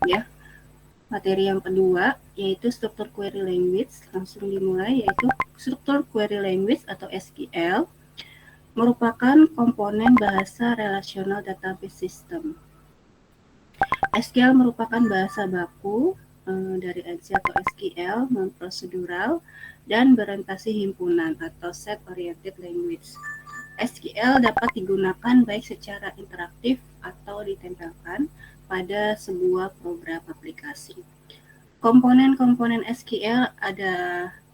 Ya, materi yang kedua yaitu struktur query language. Langsung dimulai, yaitu struktur query language atau SQL merupakan komponen bahasa relational database system. SQL merupakan bahasa baku dari ANSI atau SQL, non-procedural, dan berorientasi himpunan atau set-oriented language. SQL dapat digunakan baik secara interaktif atau ditempelkan pada sebuah program aplikasi. Komponen-komponen SQL ada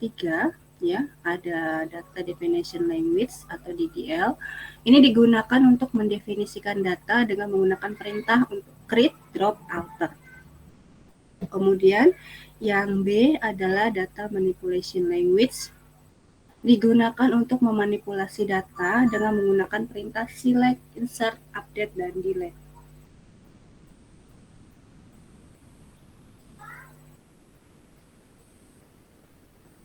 3, ya. Ada Data Definition Language atau DDL. Ini digunakan untuk mendefinisikan data dengan menggunakan perintah untuk create, drop, alter. Kemudian yang B adalah Data Manipulation Language, digunakan untuk memanipulasi data dengan menggunakan perintah select, insert, update, dan delete.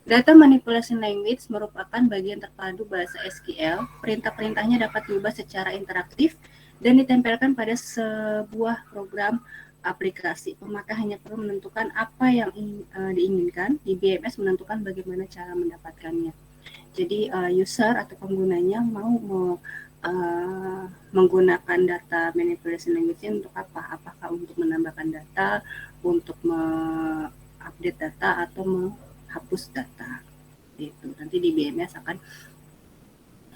Data Manipulation Language merupakan bagian terpadu bahasa SQL. Perintah-perintahnya dapat diubah secara interaktif dan ditempelkan pada sebuah program aplikasi. Pemakai hanya perlu menentukan apa yang diinginkan. Di BMS menentukan bagaimana cara mendapatkannya. Jadi user atau penggunanya mau menggunakan data manipulation language untuk apa? Apakah untuk menambahkan data, untuk mengupdate data, atau menghapus data? Itu nanti di BMS akan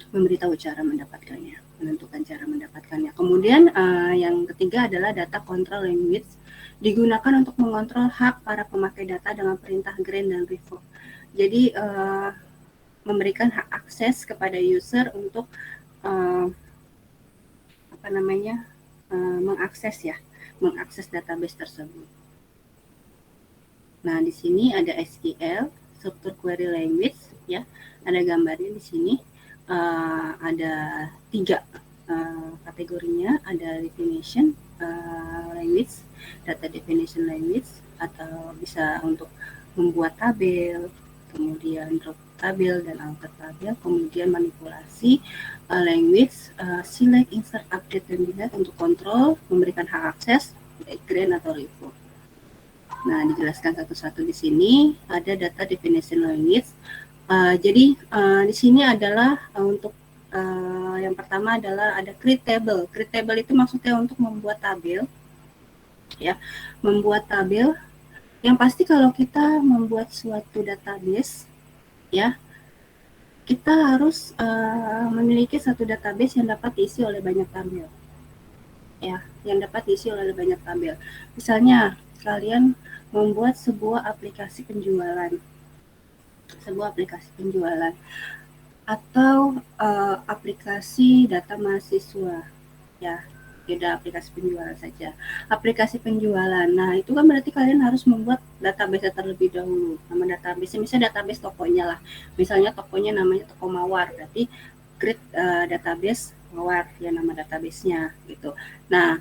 memberitahu cara mendapatkannya, menentukan cara mendapatkannya. Kemudian yang ketiga adalah data control language, digunakan untuk mengontrol hak para pemakai data dengan perintah grant dan revoke. Jadi memberikan hak akses kepada user untuk mengakses database tersebut. Nah, di sini ada SQL, struktur query language, ya. Ada gambarnya di sini. Ada 3 kategorinya, ada definition language, data definition language, atau bisa untuk membuat tabel, kemudian drop tabel dan alter tabel, kemudian manipulasi language, select, insert, update, dan delete untuk kontrol, memberikan hak akses, grant atau revoke. Nah, dijelaskan satu-satu di sini. Ada data definition language. Jadi di sini adalah untuk yang pertama adalah ada create table. Create table itu maksudnya untuk membuat tabel, ya, membuat tabel. Yang pasti kalau kita membuat suatu database, ya, kita harus memiliki satu database yang dapat diisi oleh banyak tabel, ya, yang dapat diisi oleh banyak tabel. Misalnya kalian membuat sebuah aplikasi penjualan, atau aplikasi data mahasiswa, ya, tidak aplikasi penjualan saja, aplikasi penjualan. Nah, itu kan berarti kalian harus membuat database terlebih dahulu. Nama database, misalnya database tokonya lah, misalnya tokonya namanya toko Mawar, berarti create database Mawar, ya, nama databasenya gitu. Nah,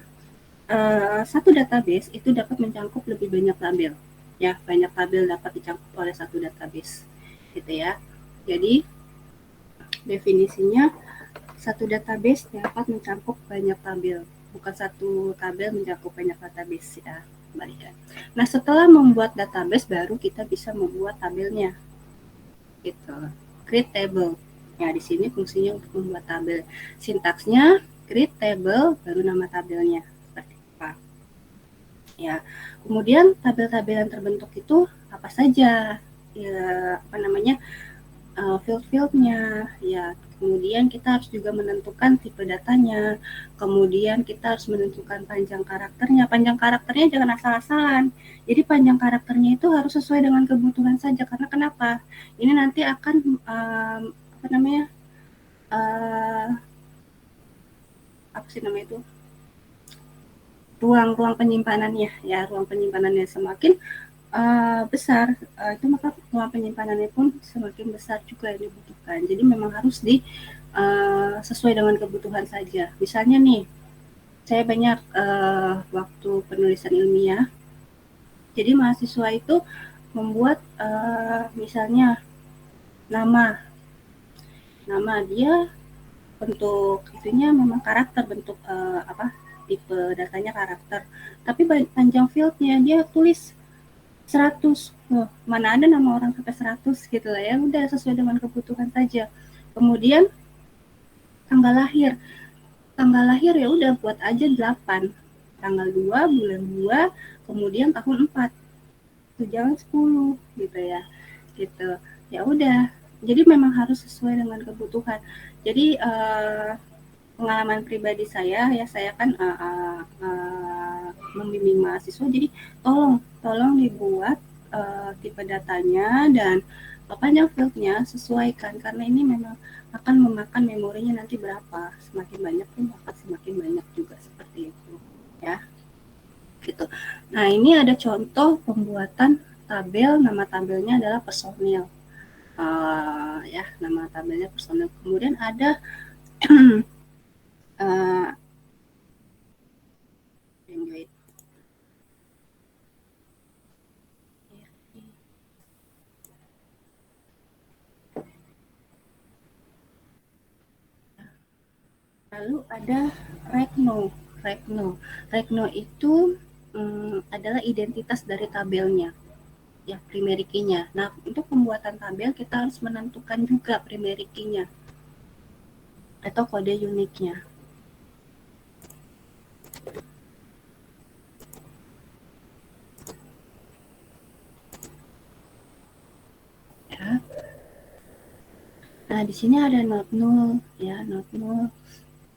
satu database itu dapat mencakup lebih banyak tabel, ya, banyak tabel dapat dicakup oleh satu database, gitu ya. Jadi definisinya satu database dapat mencakup banyak tabel, bukan satu tabel mencakup banyak database, ya, kembalikan. Nah, setelah membuat database baru kita bisa membuat tabelnya, gitu. Create table. Ya, di sini fungsinya untuk membuat tabel. Sintaksnya create table baru nama tabelnya seperti apa. Ya, kemudian tabel-tabel yang terbentuk itu apa saja? Ya, field-fieldnya, ya. Kemudian kita harus juga menentukan tipe datanya. Kemudian kita harus menentukan panjang karakternya. Panjang karakternya jangan asal-asalan. Jadi panjang karakternya itu harus sesuai dengan kebutuhan saja. Karena kenapa? Ini nanti akan apa sih namanya itu, ruang penyimpanannya ya, ruang penyimpanannya semakin besar, itu maka ruang penyimpanannya pun semakin besar juga yang dibutuhkan. Jadi memang harus sesuai dengan kebutuhan saja. Misalnya nih, saya banyak waktu penulisan ilmiah, jadi mahasiswa itu membuat misalnya nama dia, bentuk itunya memang karakter, bentuk tipe datanya karakter, tapi panjang fieldnya dia tulis 100. Mana ada nama orang sampai 100 gitu lah ya, udah sesuai dengan kebutuhan saja. Kemudian tanggal lahir ya udah buat aja 8, tanggal 2 bulan 2 kemudian tahun 4, itu jangan 10 gitu ya, gitu ya udah. Jadi memang harus sesuai dengan kebutuhan. Jadi pengalaman pribadi saya ya, saya kan membimbing mahasiswa, jadi tolong dibuat tipe datanya dan panjang fieldnya sesuaikan, karena ini memang akan memakan memorinya nanti berapa, semakin banyak pun akan semakin banyak juga, seperti itu ya, gitu. Nah, ini ada contoh pembuatan tabel, nama tabelnya adalah personil. Ya, nama tabelnya personil. Kemudian ada lalu ada Regno. Regno itu adalah identitas dari tabelnya, ya, primary key-nya. Nah, untuk pembuatan tabel kita harus menentukan juga primary key-nya atau kode uniknya. Ya. Nah, di sini ada not null ya, not null.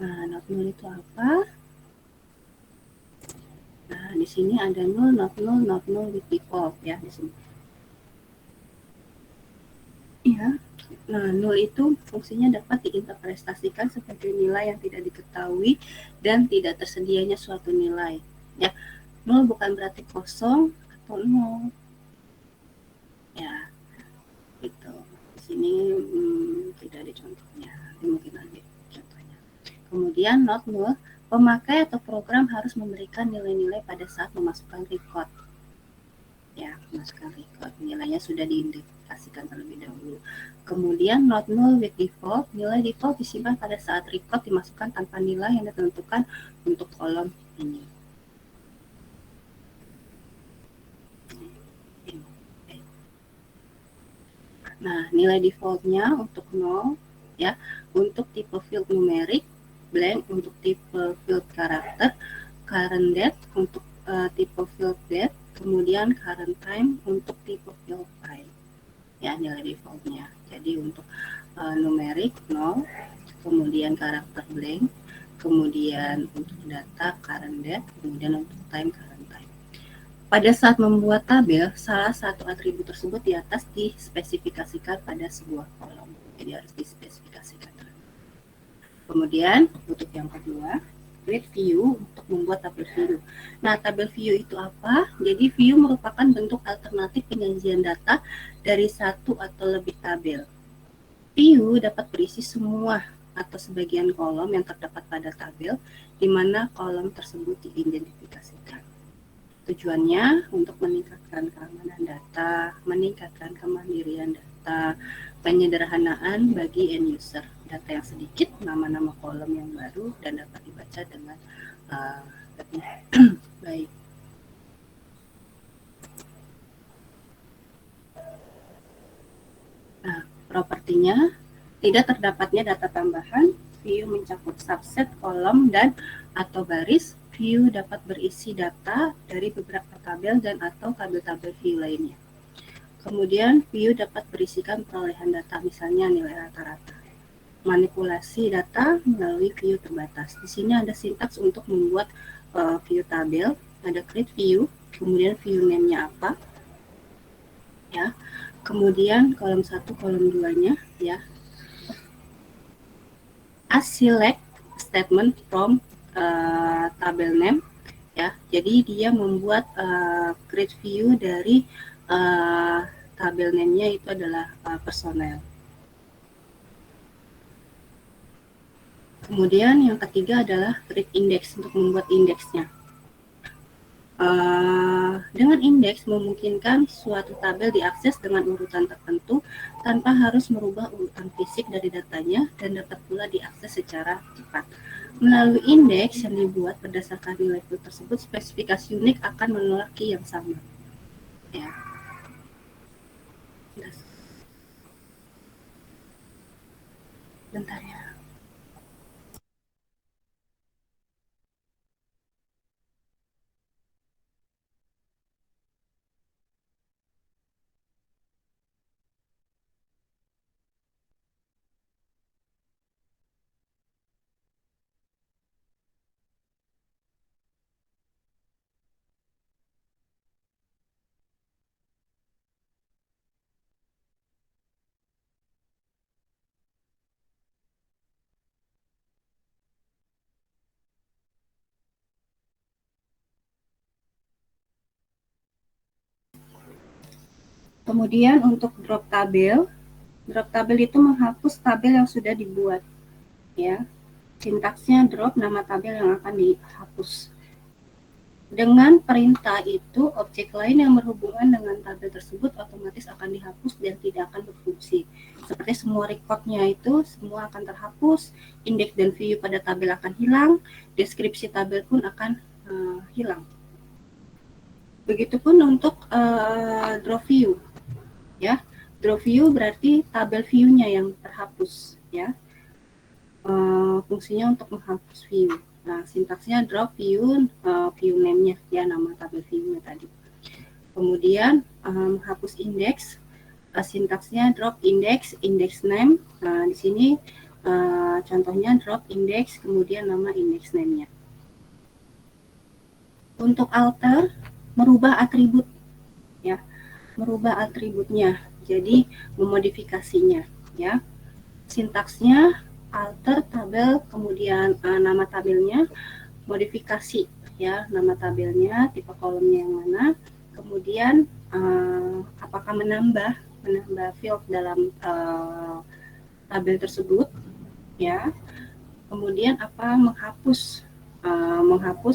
Nah, not null itu apa? Nah, di sini ada null, not null with default ya di sini. Ya. Nah, null itu fungsinya dapat diinterpretasikan sebagai nilai yang tidak diketahui dan tidak tersedianya suatu nilai. Ya, null bukan berarti kosong atau nol. Ya, gitu. Di sini tidak ada contohnya. Ini mungkin ada contohnya. Kemudian not null, pemakai atau program harus memberikan nilai-nilai pada saat memasukkan record. Ya, memasukkan record. Nilainya sudah diidentifikasikan terlebih dahulu. Kemudian not null with default, nilai default disimpan pada saat record dimasukkan tanpa nilai yang ditentukan untuk kolom ini. Nah, nilai defaultnya untuk 0 ya, untuk tipe field numerik, blank untuk tipe field karakter, current date untuk tipe field date, kemudian current time untuk tipe field time. Ya, nilai defaultnya. Jadi untuk numerik 0, kemudian karakter blank, kemudian untuk data current date, kemudian untuk time current time. Pada saat membuat tabel, salah satu atribut tersebut di atas dispesifikasikan pada sebuah kolom. Jadi harus dispesifikasikan. Kemudian untuk yang kedua, create view untuk membuat tabel view. Nah, tabel view itu apa? Jadi view merupakan bentuk alternatif penyajian data dari satu atau lebih tabel. View dapat berisi semua atau sebagian kolom yang terdapat pada tabel, di mana kolom tersebut diidentifikasikan. Tujuannya untuk meningkatkan keamanan data, meningkatkan kemandirian data, penyederhanaan bagi end user. Data yang sedikit, nama-nama kolom yang baru, dan dapat dibaca dengan lebih baik. Nah, propertinya, tidak terdapatnya data tambahan, view mencakup subset kolom dan atau baris, view dapat berisi data dari beberapa tabel dan atau tabel-tabel view lainnya. Kemudian view dapat berisikan perolehan data, misalnya nilai rata-rata. Manipulasi data melalui view terbatas. Di sini ada sintaks untuk membuat view tabel, ada create view, kemudian view name-nya apa, ya. Kemudian kolom 1, kolom 2-nya, ya. a select statement from tabel name, ya. Jadi dia membuat create view dari tabel name-nya itu adalah personel. Kemudian yang ketiga adalah create index, untuk membuat indeksnya. Dengan indeks memungkinkan suatu tabel diakses dengan urutan tertentu tanpa harus merubah urutan fisik dari datanya dan dapat pula diakses secara cepat. Melalui indeks yang dibuat berdasarkan nilai field tersebut, spesifikasi unik akan menolak key yang sama. Ya. Bentar ya. Kemudian untuk drop tabel itu menghapus tabel yang sudah dibuat, ya. Sintaksnya drop nama tabel yang akan dihapus. Dengan perintah itu, objek lain yang berhubungan dengan tabel tersebut otomatis akan dihapus dan tidak akan berfungsi. Seperti semua recordnya itu semua akan terhapus, indeks dan view pada tabel akan hilang, deskripsi tabel pun akan hilang. Begitupun untuk draw view, ya. Draw view berarti tabel view-nya yang terhapus, ya. Fungsinya untuk menghapus view. Nah, sintaksnya drop view, view name-nya, ya, nama tabel view-nya tadi. Kemudian menghapus indeks, sintaksnya drop index, index name. Nah, di sini contohnya drop index, kemudian nama index name-nya. Untuk alter, merubah atribut, ya, merubah atributnya, jadi memodifikasinya, ya. Sintaksnya alter tabel, kemudian nama tabelnya, modifikasi, ya, nama tabelnya, tipe kolomnya yang mana, kemudian apakah menambah field dalam tabel tersebut, ya. Kemudian apa menghapus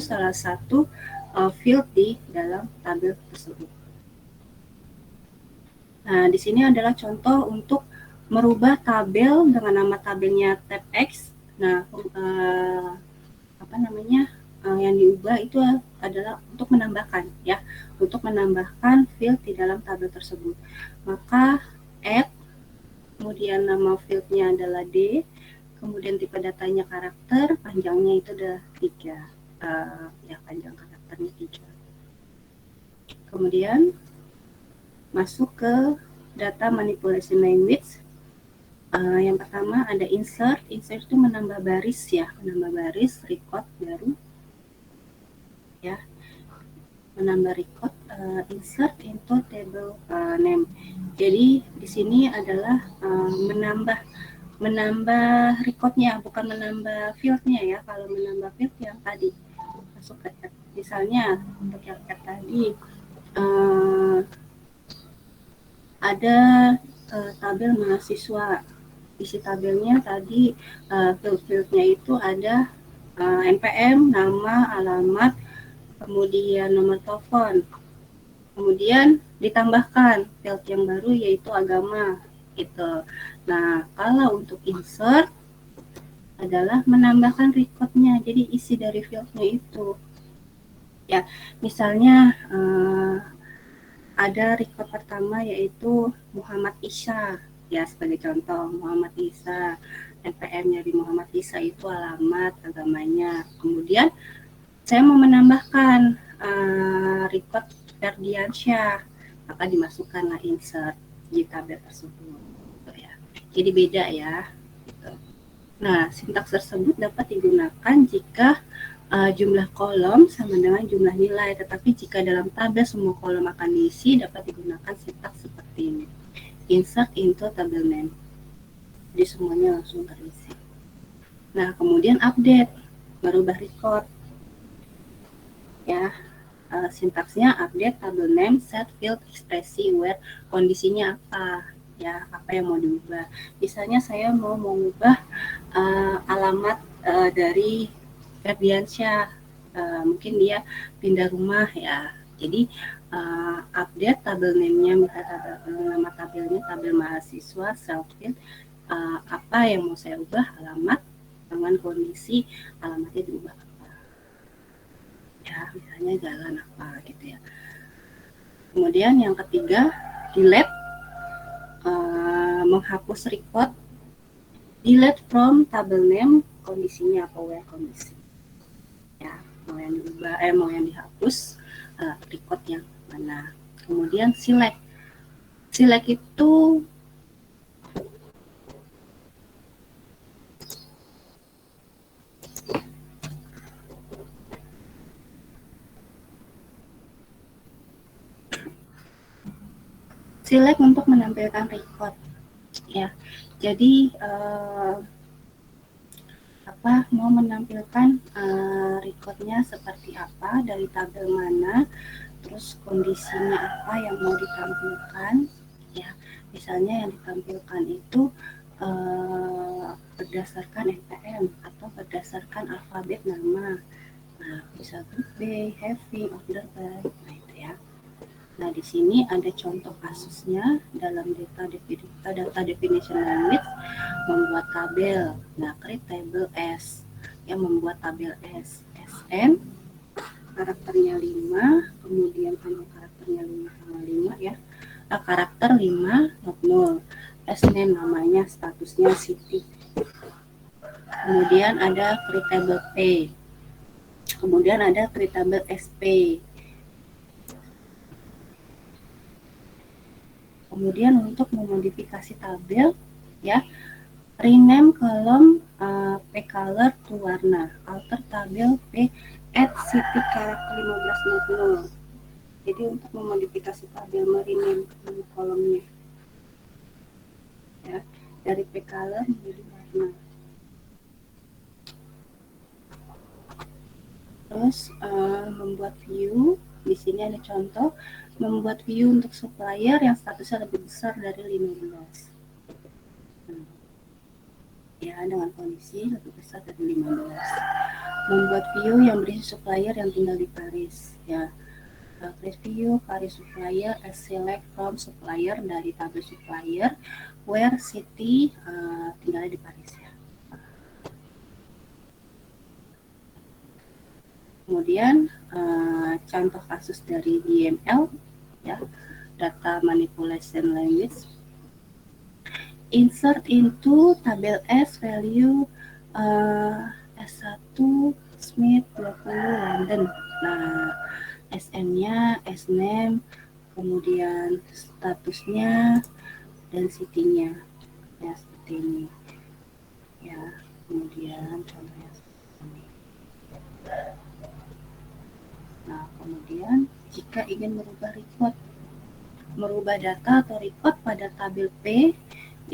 salah satu field di dalam tabel tersebut. Nah, di sini adalah contoh untuk merubah tabel dengan nama tabelnya tab X. Nah, yang diubah itu adalah untuk menambahkan, ya, untuk menambahkan field di dalam tabel tersebut. Maka add, kemudian nama fieldnya adalah D, kemudian tipe datanya karakter, panjangnya itu adalah 3, ya, panjang karakternya 3. Kemudian masuk ke data manipulation language. Yang pertama ada insert itu menambah baris, ya, menambah baris, record baru, ya, menambah record, insert into table name. Jadi di sini adalah menambah recordnya, bukan menambah fieldnya, ya. Kalau menambah field yang tadi masuk ke add. Misalnya untuk yang add tadi ada tabel mahasiswa. Isi tabelnya tadi field-fieldnya itu ada NPM, nama, alamat, kemudian nomor telepon. Kemudian ditambahkan field yang baru yaitu agama, gitu. Nah, kalau untuk insert adalah menambahkan recordnya, jadi isi dari fieldnya itu, ya. Misalnya ada record pertama yaitu Muhammad Isya, ya, sebagai contoh Muhammad Isya, NPM-nya di Muhammad Isya itu alamat, agamanya. Kemudian saya mau menambahkan record Ferdiansyah, maka dimasukkanlah insert di tabel tersebut, gitu, ya. Jadi beda, ya, gitu. Nah, sintaks tersebut dapat digunakan jika jumlah kolom sama dengan jumlah nilai, tetapi jika dalam tabel semua kolom akan diisi, dapat digunakan sintaks seperti ini. Insert into table name. Jadi semuanya langsung terisi. Nah, kemudian update, merubah record. Ya, sintaksnya update table name set field ekspresi where kondisinya apa, ya, apa yang mau diubah. Misalnya saya mau mengubah alamat dari Ferdiansyah, mungkin dia pindah rumah ya. Jadi update tabel name-nya, nama tabelnya tabel mahasiswa self field, apa yang mau saya ubah, alamat dengan kondisi alamatnya diubah apa. Ya, misalnya jalan apa gitu ya. Kemudian yang ketiga, delete, menghapus record, delete from table name, kondisinya apa, where kondisi. Ya, mau yang diubah, mau yang dihapus, record yang mana. Kemudian select. Select itu select untuk menampilkan record. Ya, jadi mau menampilkan recordnya seperti apa, dari tabel mana, terus kondisinya apa yang mau ditampilkan. Ya, misalnya yang ditampilkan itu berdasarkan NPM atau berdasarkan alfabet nama. Nah, bisa group B, having, order by, nah itu ya. Nah, di sini ada contoh kasusnya dalam data definition language, membuat tabel. Nah, create table S, yang membuat tabel S, SN, karakternya 5, kemudian panjang karakternya 5 ya. Karakter 5, not null. SN namanya, statusnya city. Kemudian ada create table P. Kemudian ada create table SP. Kemudian untuk memodifikasi tabel, ya, rename kolom P color to warna, alter tabel P add city karakter 15.0. Jadi untuk memodifikasi tabel, merename kolomnya, ya, dari P color menjadi warna. Terus membuat view, di sini ada contoh membuat view untuk supplier yang statusnya lebih besar dari 15. Ya, dengan kondisi lebih besar dari 15. Membuat view yang berisi supplier yang tinggal di Paris, ya. Create view Paris supplier as select from supplier dari tabel supplier where city tinggal di Paris ya. Kemudian contoh kasus dari DML, ya, data manipulation language. Insert into tabel S value S1 Smith 20 London. Nah, SN-nya, SNAME, kemudian statusnya, dan city-nya. Ya, seperti ini. Ya, kemudian contohnya seperti ini. Nah, kemudian jika ingin merubah data atau record pada tabel P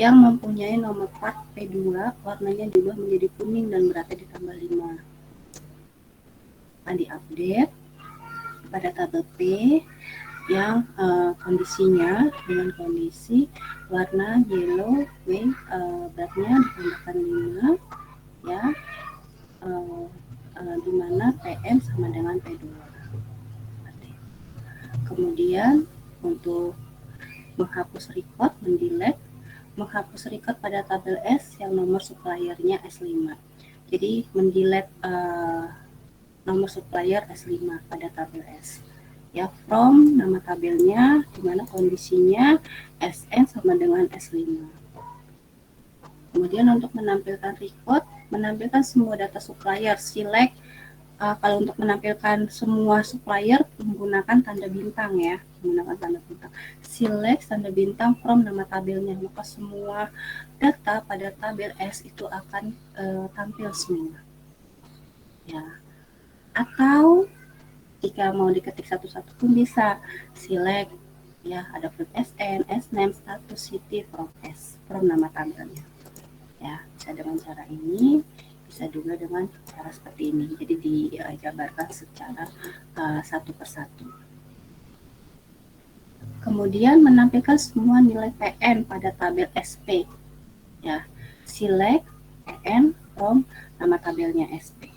yang mempunyai nomor part P2, warnanya diubah menjadi kuning dan beratnya ditambah 5. Akan diupdate pada tabel P yang kondisinya dengan kondisi warna yellow, beratnya ditambahkan 5, ya, di mana PM sama dengan P2. Kemudian untuk menghapus record, menghapus record pada tabel S yang nomor suppliernya S5. Jadi mendelete nomor supplier S5 pada tabel S. Ya, from nama tabelnya, di mana kondisinya SN sama dengan S5. Kemudian untuk menampilkan record, menampilkan semua data supplier, select. Kalau untuk menampilkan semua supplier menggunakan tanda bintang ya, menggunakan tanda bintang. Select tanda bintang from nama tabelnya, maka semua data pada tabel S itu akan tampil semua. Ya. Atau jika mau diketik satu-satu pun bisa, select, ya, ada field SN, SNAME, status, city, from S, from nama tabelnya. Ya, bisa dengan cara ini bisa juga dengan cara seperti ini. Jadi dijabarkan secara satu persatu. Kemudian menampilkan semua nilai PN pada tabel SP. Ya, select PN from nama tabelnya SP.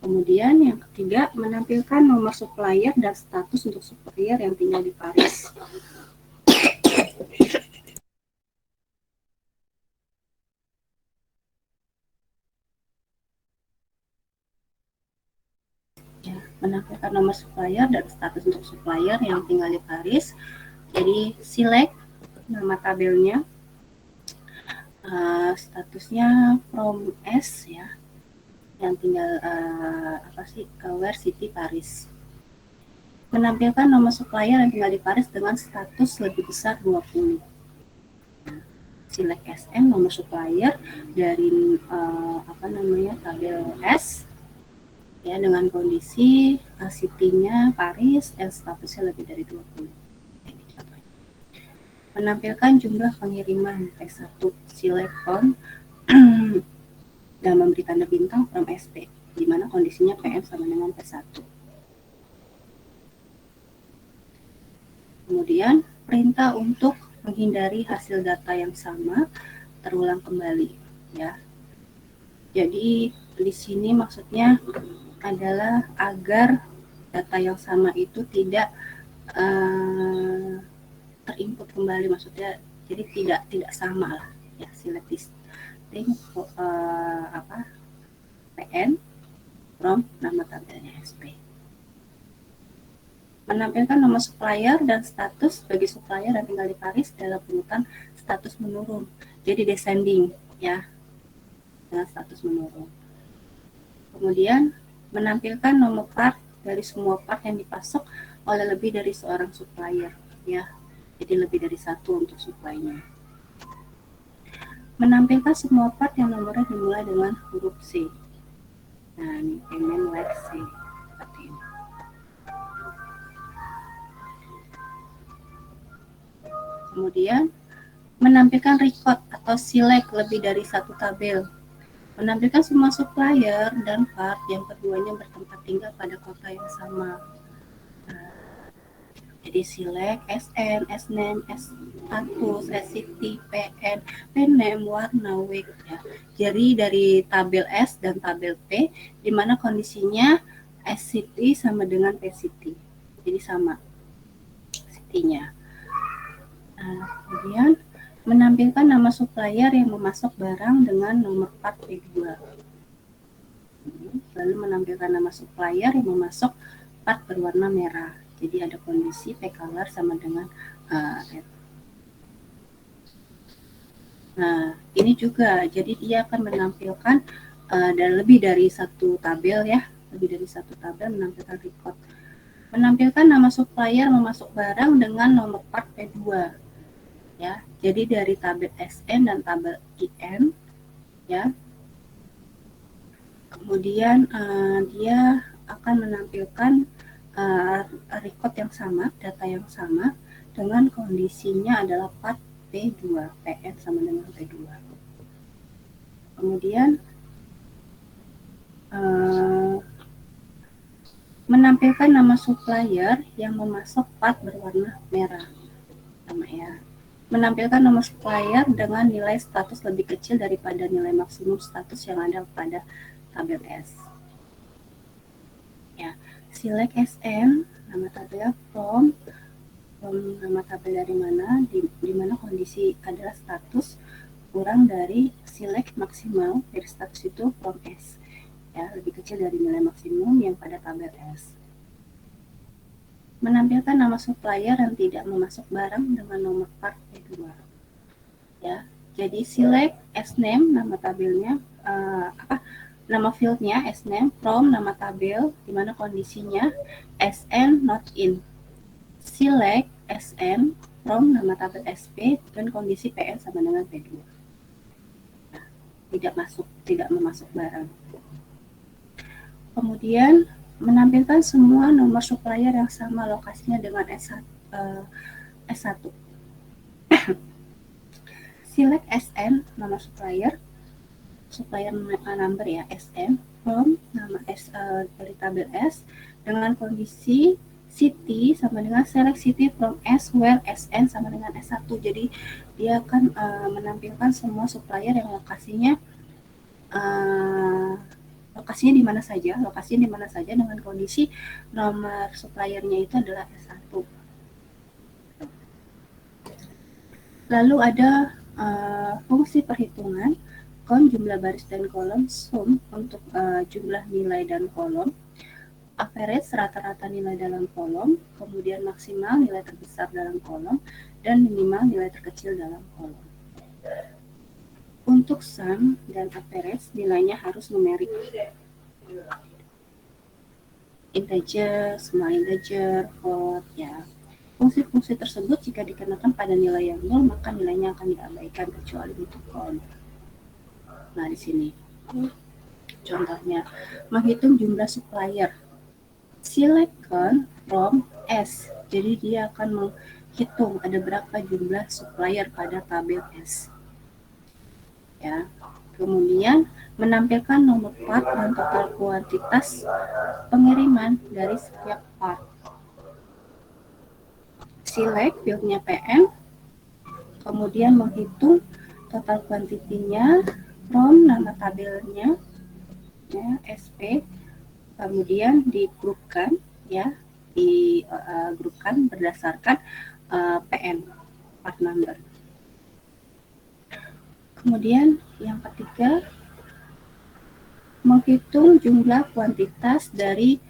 Kemudian yang ketiga, menampilkan nomor supplier dan status untuk supplier yang tinggal di Paris. Ya, menampilkan nomor supplier dan status untuk supplier yang tinggal di Paris. Jadi select nama tabelnya, statusnya from S ya, yang tinggal where city Paris. Menampilkan nomor supplier yang tinggal di Paris dengan status lebih besar 20. Select SN nomor supplier dari tabel S ya, dengan kondisi city-nya Paris dan statusnya lebih dari 20. Menampilkan jumlah pengiriman P1, select from dan memberi tanda bintang from SP, di mana kondisinya PM sama dengan P1. Kemudian perintah untuk menghindari hasil data yang sama terulang kembali ya. Jadi di sini maksudnya adalah agar data yang sama itu tidak terinput kembali, maksudnya jadi tidak sama lah ya. Select distinct PN from nama tabelnya SP. Menampilkan nama supplier dan status bagi supplier yang tinggal di Paris dalam urutan status menurun, jadi descending ya, dengan status menurun. Kemudian menampilkan nomor part dari semua part yang dipasok oleh lebih dari seorang supplier ya, jadi lebih dari satu untuk supply-nya. Menampilkan semua part yang nomornya dimulai dengan huruf C. Nah, ini payment like C seperti ini. Kemudian menampilkan record atau select lebih dari satu tabel. Menampilkan semua supplier dan part yang keduanya bertempat tinggal pada kota yang sama. Jadi select SN, SNAME, status, SCT, PN, PNAME, warna, week ya. Jadi dari tabel S dan tabel P, di mana kondisinya SCT sama dengan PCT. Jadi sama city-nya. Kemudian menampilkan nama supplier yang memasok barang dengan nomor part P2. Lalu menampilkan nama supplier yang memasok part berwarna merah. Jadi ada kondisi P color sama dengan red. Nah, ini juga jadi dia akan menampilkan dan lebih dari satu tabel ya, lebih dari satu tabel menampilkan record. Menampilkan nama supplier memasok barang dengan nomor part P2. Ya, jadi dari tabel SN dan tabel IN ya. Kemudian dia akan menampilkan record yang sama, data yang sama dengan kondisinya adalah part P2, PN sama dengan P2. Kemudian menampilkan nama supplier yang memasok part berwarna merah sama ya. Menampilkan nomor supplier dengan nilai status lebih kecil daripada nilai maksimum status yang ada pada tabel S. Ya, select SN, nama tabel from nama tabel dari mana, di mana kondisi adalah status kurang dari select maksimal dari status itu from S. Ya, lebih kecil dari nilai maksimum yang pada tabel S. Menampilkan nama supplier yang tidak memasok barang dengan nomor part P2. Ya, jadi select SNAME nama tabelnya nama fieldnya SNAME from nama tabel di mana kondisinya SN not in. Select SN from nama tabel SP dan kondisi PN sama dengan P2. Nah, tidak memasok barang. Kemudian menampilkan semua nomor supplier yang sama lokasinya dengan S1. select SN, nama supplier number ya, SN, from nama dari tabel S, dengan kondisi city sama dengan select city from S where SN sama dengan S1. Jadi dia akan menampilkan semua supplier yang lokasinya di mana saja dengan kondisi nomor suppliernya itu adalah S1. Lalu ada fungsi perhitungan count jumlah baris dan kolom, sum untuk jumlah nilai dan kolom, average rata-rata nilai dalam kolom, kemudian maksimal nilai terbesar dalam kolom, dan minimal nilai terkecil dalam kolom. Untuk sum dan average nilainya harus numerik, integer, small integer, float ya. Fungsi-fungsi tersebut jika dikenakan pada nilai yang nol maka nilainya akan diabaikan kecuali untuk count. Nah di sini contohnya menghitung jumlah supplier. Select count from S. Jadi dia akan menghitung ada berapa jumlah supplier pada tabel S. Ya. Kemudian menampilkan nomor part dan total kuantitas pengiriman dari setiap part. Select fieldnya PM. Kemudian menghitung total kuantitinya from nama tabelnya ya, SP. Kemudian digrupkan ya, digrupkan berdasarkan PN, part number. Kemudian yang ketiga, menghitung jumlah kuantitas dari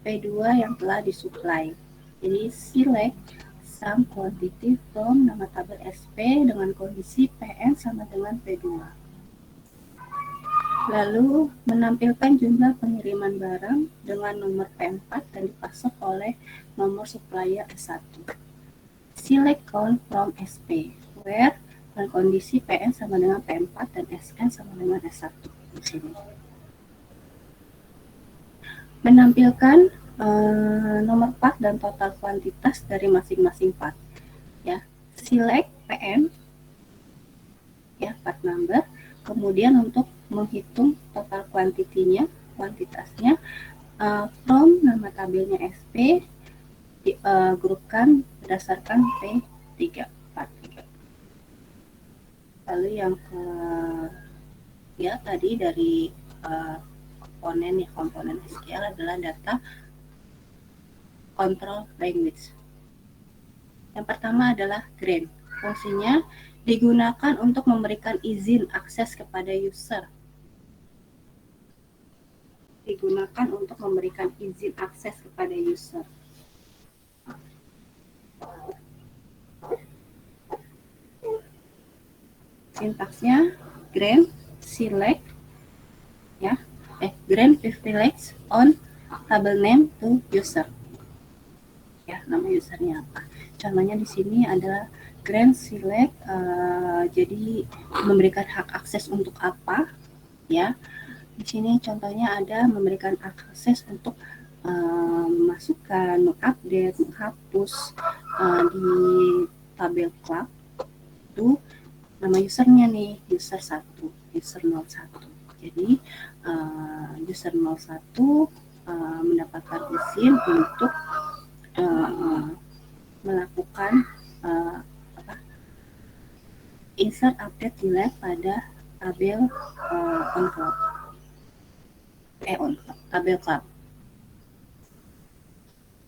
P2 yang telah disuplai. Jadi select sum quantity from nama tabel SP dengan kondisi PN sama dengan P2. Lalu menampilkan jumlah pengiriman barang dengan nomor P4 dan dipasok oleh nomor supplier S1. Select count from SP, where dengan kondisi PN sama dengan P4 dan SN sama dengan S1. Di sini. Menampilkan nomor part dan total kuantitas dari masing-masing part. Ya, select PN, ya part number. Kemudian untuk menghitung total kuantitasnya from nama tabelnya SP digrupkan berdasarkan P3 part 3. Lalu yang tadi dari komponen SQL adalah data control language. Yang pertama adalah grant. Fungsinya digunakan untuk memberikan izin akses kepada user. Sintaksnya grant select grant privilege on table name to user. Ya, nama usernya apa? Contohnya di sini adalah grant select, jadi memberikan hak akses untuk apa? Ya, di sini contohnya ada memberikan akses untuk memasukkan, mengupdate, menghapus di tabel club itu nama usernya nih, user 1, user 01. Jadi user 01 mendapatkan izin untuk melakukan insert, update, delete pada tabel tabel club.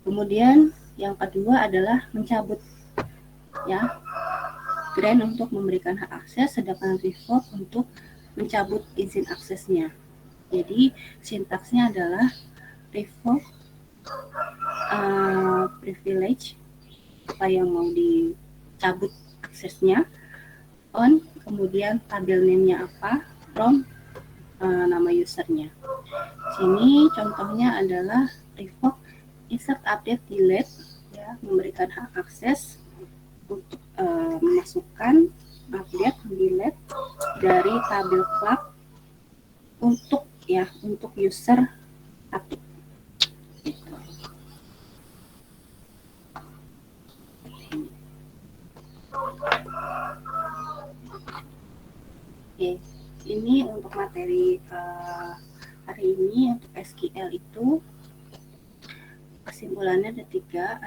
Kemudian yang kedua adalah mencabut, ya, grant untuk memberikan hak akses, sedangkan revoke untuk mencabut izin aksesnya. Jadi sintaksnya adalah revoke privilege apa yang mau dicabut aksesnya, on, kemudian tabel name-nya apa, from nama usernya. Sini contohnya adalah revoke insert, update, delete, ya, memberikan hak akses untuk memasukkan, update, delete dari tabel club untuk user aktif. Oke, ini untuk materi hari ini untuk SQL itu kesimpulannya ada tiga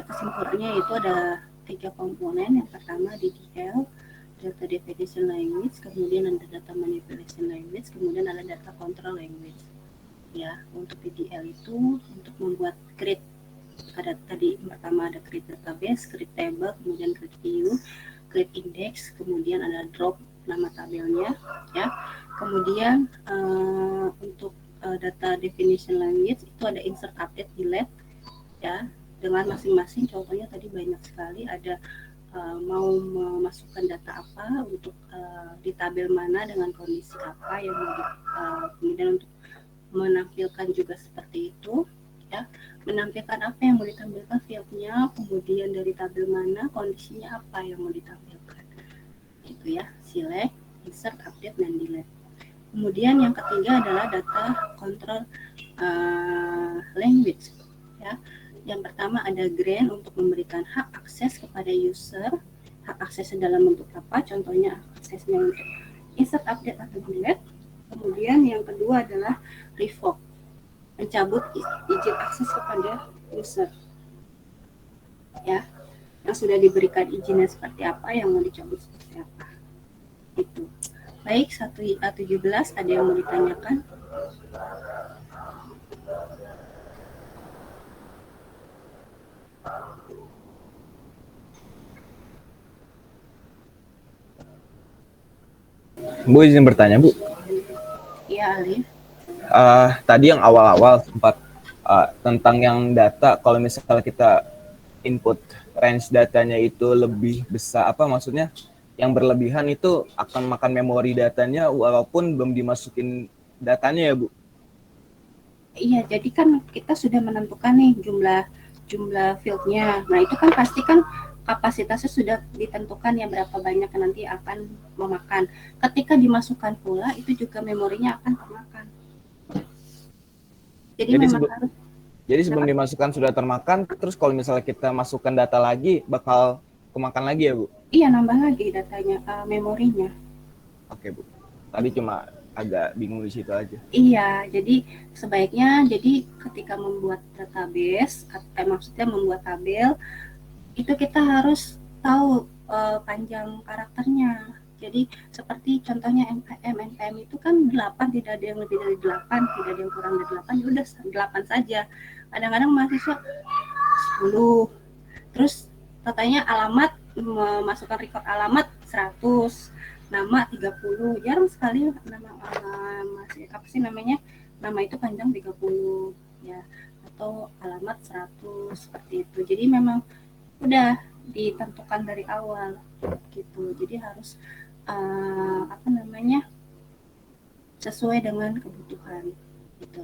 kesimpulannya itu ada 3 komponen. Yang pertama DDL, data definition language, kemudian ada data manipulation language, kemudian ada data control language. Ya, untuk DDL itu untuk membuat create, ada tadi pertama ada create database, create table, kemudian create view, create index, kemudian ada drop nama tabelnya, ya. Kemudian untuk data definition language itu ada insert, update, delete, ya, dengan masing-masing contohnya tadi banyak sekali, ada mau memasukkan data apa untuk di tabel mana dengan kondisi apa yang mau kemudian untuk menampilkan juga seperti itu, ya, menampilkan apa yang mau ditampilkan fieldnya, kemudian dari tabel mana kondisinya apa yang mau ditampilkan, gitu ya, select, insert, update, dan delete. Kemudian yang ketiga adalah data control language, ya. Yang pertama ada grant untuk memberikan hak akses kepada user. Hak aksesnya dalam bentuk apa? Contohnya aksesnya untuk insert, update, atau delete. Kemudian yang kedua adalah revoke, mencabut izin akses kepada user, ya, yang sudah diberikan izinnya seperti apa, yang mau dicabut seperti apa. Itu. Baik, 1A17 ada yang mau ditanyakan? Bu, izin bertanya, Bu. Iya, Ali. Tadi yang awal-awal sempat tentang yang data, kalau misalnya kita input range datanya itu lebih besar, apa maksudnya yang berlebihan itu akan makan memori datanya walaupun belum dimasukin datanya ya, Bu? Iya, jadi kan kita sudah menentukan nih jumlah fieldnya. Nah, itu kan pasti kan kapasitasnya sudah ditentukan ya berapa banyak nanti akan memakan. Ketika dimasukkan pula itu juga memorinya akan termakan. Jadi memang harus. Jadi sebelum dimasukkan sudah termakan, terus kalau misalnya kita masukkan data lagi bakal kemakan lagi ya, Bu? Iya, nambah lagi datanya, memorinya. Oke, Bu. Tadi cuma agak bingung di situ aja. Iya, jadi sebaiknya ketika membuat database, maksudnya membuat tabel, itu kita harus tahu panjang karakternya. Jadi seperti contohnya NPM itu kan 8, tidak ada yang lebih dari 8, tidak ada yang kurang dari 8, ya udah 8 saja. Kadang-kadang mahasiswa 10, terus katanya alamat, memasukkan record alamat 100, nama 30, jarang sekali nama itu panjang 30, ya, atau alamat 100 seperti itu. Jadi memang udah ditentukan dari awal gitu, jadi harus sesuai dengan kebutuhan gitu.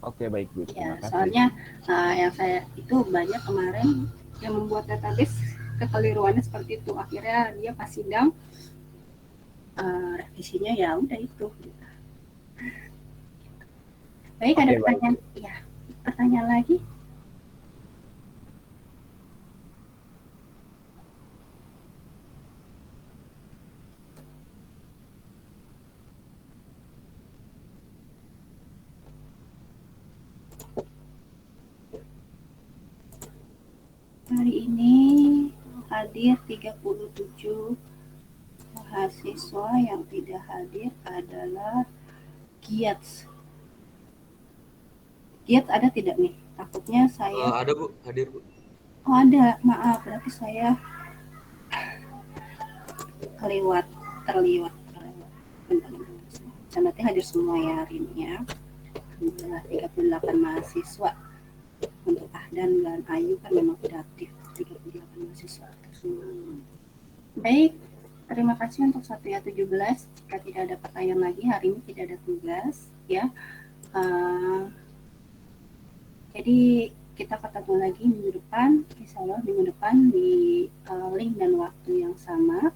Oke, baik, Bu. Ya, soalnya yang saya itu banyak kemarin yang membuat database kekeliruannya seperti itu, akhirnya dia pas sidang revisinya ya udah itu gitu. Baik, ada pertanyaan? Ya, pertanyaan lagi? Hari ini hadir 37 mahasiswa, yang tidak hadir adalah Giats. Giats ada tidak nih? Takutnya saya... Ada, Bu, hadir, Bu. Oh, ada, maaf, berarti saya terliwat. Bentar. Berarti hadir semua ya hari ini ya. Alhamdulillah 38 mahasiswa. Untuk Ahdan dan Ayu kan memang sudah aktif 38 mahasiswa. Baik, terima kasih untuk 1A17. Jika tidak ada pertanyaan lagi, hari ini tidak ada tugas ya. Jadi kita ketemu lagi minggu depan, insya Allah minggu depan di link dan waktu yang sama.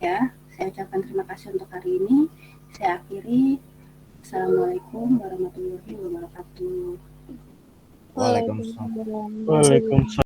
Ya, saya ucapkan terima kasih untuk hari ini. Saya akhiri. Assalamualaikum warahmatullahi wabarakatuh. Waalaikumsalam. Waalaikumsalam.